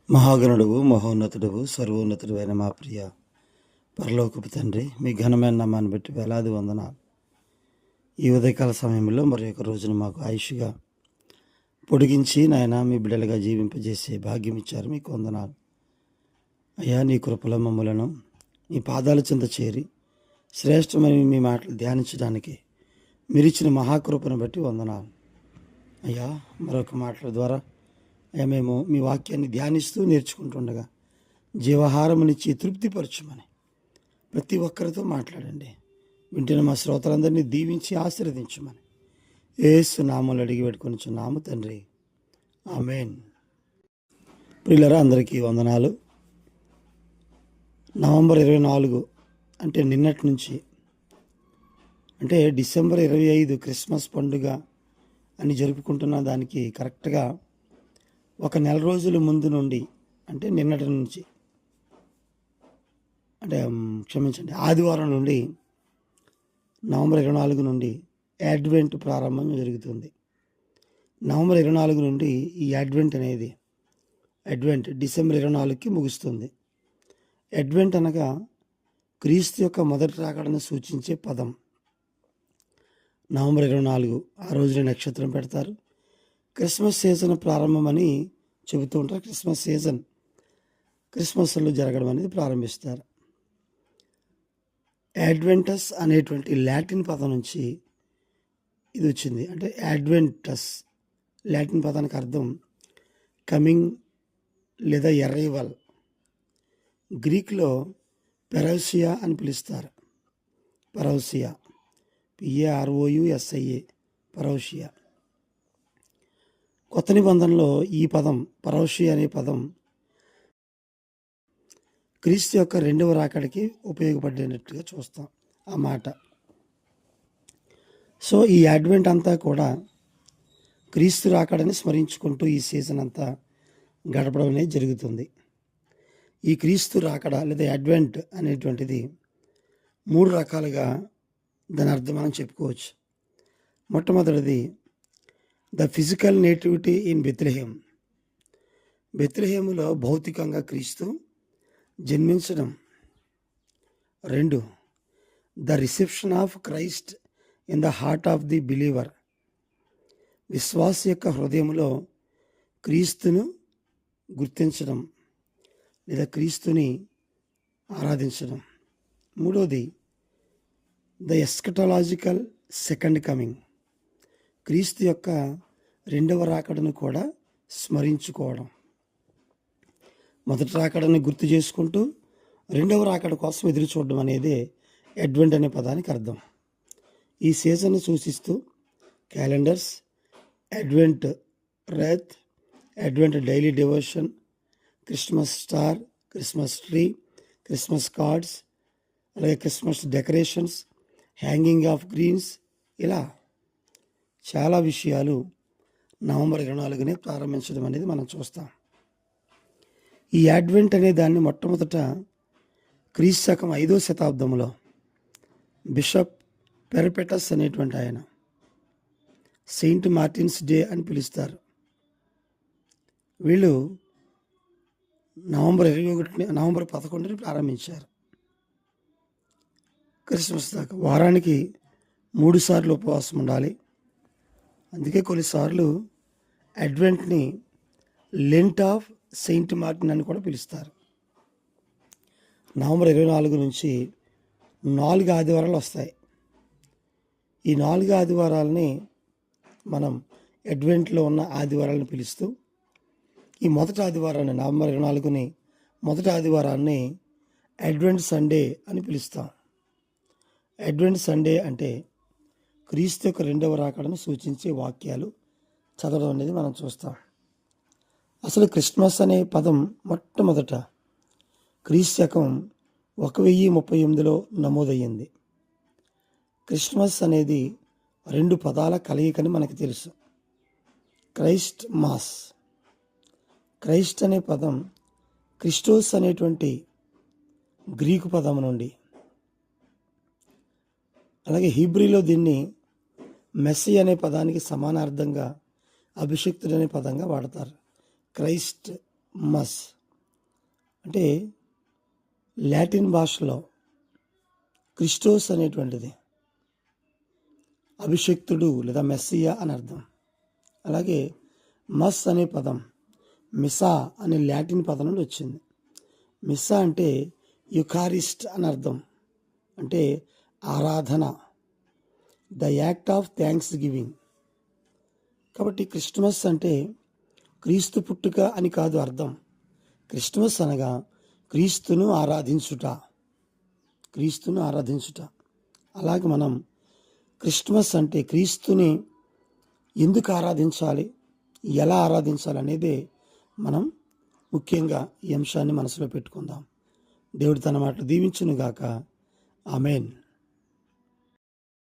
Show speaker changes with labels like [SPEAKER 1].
[SPEAKER 1] మహాగణుడువు మహోన్నతుడువు సర్వోన్నతుడు అయిన మా ప్రియ పరలోకపు తండ్రి, మీ ఘనమైన నామాన్ని బట్టి వేలాది వందనాలు. ఈ ఉదయకాల సమయంలో మరి ఒక రోజును మాకు ఆయుష్గా పొడిగించి నాయన మీ బిడ్డలుగా జీవింపజేసే భాగ్యం ఇచ్చారు. మీకు వందనాలు అయ్యా. నీ కృపలో మమ్మలను మీ పాదాల చెంత చేరి శ్రేష్టమైన మీ మాటలు ధ్యానించడానికి మీరిచ్చిన మహాకృపను బట్టి వందనాలు అయ్యా. మరొక మాటల ద్వారా అయ్యా మేము మీ వాక్యాన్ని ధ్యానిస్తూ నేర్చుకుంటుండగా జీవహారమునిచ్చి తృప్తిపరచమని ప్రతి ఒక్కరితో మాట్లాడండి. వింటున్న మా శ్రోతలందరినీ దీవించి ఆశీర్వదించమని యేసు నామములో అడిగి పెట్టుకొనిచున్నాము తండ్రి, ఆమేన్. ప్రియులారా, అందరికీ వందనాలు. నవంబర్ 24 అంటే నిన్నటి నుంచి, అంటే డిసెంబర్ 25 క్రిస్మస్ పండుగ అని జరుపుకుంటున్న దానికి కరెక్ట్గా ఒక నెల రోజుల ముందు నుండి, అంటే నిన్నటి నుంచి, అంటే క్షమించండి, ఆదివారం నుండి నవంబర్ 24 నుండి అడ్వెంట్ ప్రారంభం జరుగుతుంది. నవంబర్ 24 నుండి ఈ అడ్వెంట్ అనేది డిసెంబర్ 24కి ముగుస్తుంది. అడ్వెంట్ అనగా క్రీస్తు యొక్క మొదటి రాకడను సూచించే పదం. నవంబర్ 24 ఆ రోజున నక్షత్రం పెడతారు. క్రిస్మస్ సీజన్ ప్రారంభమని చెబుతూ ఉంటారు. క్రిస్మస్ సీజన్ క్రిస్మస్లో జరగడం అనేది ప్రారంభిస్తారు. అడ్వెంటస్ అనేటువంటి లాటిన్ పదం నుంచి ఇది వచ్చింది. అంటే అడ్వెంటస్ లాటిన్ పదానికి అర్థం కమింగ్ లేదా అరైవల్. గ్రీక్లో పెరౌసియా అని పిలుస్తారు. పరౌసియా, PAROUSIA, పరౌసియా. కొత్త నిబంధనలో ఈ పదం, పరౌషియా అనే పదం, క్రీస్తు యొక్క రెండవ రాకడికి ఉపయోగపడినట్టుగా చూస్తాం ఆ మాట. సో ఈ అడ్వెంట్ అంతా కూడా క్రీస్తు రాకడని స్మరించుకుంటూ ఈ సీజన్ అంతా గడపడం అనేది జరుగుతుంది. ఈ క్రీస్తు రాకడ లేదా అడ్వెంట్ అనేటువంటిది 3 రకాలుగా దాని అర్థం మనం చెప్పుకోవచ్చు. మొట్టమొదటిది the physical nativity in Bethlehem. బెత్లెహేములో భౌతికంగా క్రీస్తు జన్మించడం. 2, the reception of Christ in the heart of the believer. విశ్వాస యొక్క హృదయంలో క్రీస్తును గుర్తించడం లేదా క్రీస్తుని ఆరాధించడం. 3వది ద ఎస్కటలాజికల్ సెకండ్ కమింగ్. క్రీస్తు యొక్క రెండవ రాకడను కూడా స్మరించుకోవడం. మొదటి రాకడని గుర్తు చేసుకుంటూ రెండవ రాకడ కోసం ఎదురు చూడడం అనేది అడ్వెంట్ అనే పదానికి అర్థం. ఈ సీజన్ను సూచిస్తూ calendars, advent wreath, advent daily devotion, Christmas star, Christmas tree, Christmas cards, అలాగే Christmas decorations, hanging of greens, ఇలా చాలా విషయాలు నవంబర్ 24నే ప్రారంభించడం అనేది మనం చూస్తాం. ఈ అడ్వెంట్ అనే దాన్ని మొట్టమొదట క్రీస్తు శకం 5వ శతాబ్దంలో బిషప్ పెర్పెటస్ అనేటువంటి ఆయన సెయింట్ మార్టిన్స్ డే అని పిలుస్తారు. వీళ్ళు నవంబర్ 11ని ప్రారంభించారు. క్రిస్మస్ దాకా వారానికి 3 సార్లు ఉపవాసం ఉండాలి. అందుకే కొన్నిసార్లు అడ్వెంట్ని లెంట్ ఆఫ్ సెయింట్ మార్టిన్ అని కూడా పిలుస్తారు. నవంబర్ 24 నుంచి 4 ఆదివారాలు వస్తాయి. ఈ 4 ఆదివారాలని మనం అడ్వెంట్లో ఉన్న ఆదివారాలను పిలుస్తూ, ఈ మొదటి ఆదివారాన్ని, నవంబర్ 24ని మొదటి ఆదివారాన్ని అడ్వెంట్ సండే అని పిలుస్తాం. అడ్వెంట్ సండే అంటే క్రీస్తు యొక్క రెండవ రాకడను సూచించే వాక్యాలు చదవడం అనేది మనం చూస్తాం. అసలు క్రిస్మస్ అనే పదం మొట్టమొదట క్రీస్తు శకం 1038లో నమోదయ్యింది. క్రిస్మస్ అనేది 2 పదాల కలయికని మనకు తెలుసు. Christ mass. క్రైస్ట్ అనే పదం క్రిస్టోస్ అనేటువంటి గ్రీకు పదం నుండి, అలాగే హీబ్రీలో దీన్ని మెస్సీ అనే పదానికి సమానార్థంగా అభిషిక్తుడు అనే పదంగా వాడతారు. క్రైస్ట్ మస్. అంటే లాటిన్ భాషలో క్రిస్టోస్ అనేటువంటిది అభిషక్తుడు లేదా మెస్సియా అని అర్థం. అలాగే మస్ అనే పదం మిసా అనే లాటిన్ పదం నుండి వచ్చింది. మిసా అంటే యుకారిస్ట్ అని అర్థం, అంటే ఆరాధన, the act of thanks giving. కాబట్టి క్రిస్మస్ అంటే క్రీస్తు పుట్టుక అని కాదు అర్థం. క్రిస్మస్ అనగా క్రీస్తును ఆరాధించుట, క్రీస్తును ఆరాధించుట. అలాగే మనం క్రిస్మస్ అంటే క్రీస్తుని ఎందుకు ఆరాధించాలి, ఎలా ఆరాధించాలి అనేది మనం ముఖ్యంగా ఈ అంశాన్ని మనసులో పెట్టుకుందాం. దేవుడు తన మాటలు దీవించును గాక. ఆమేన్.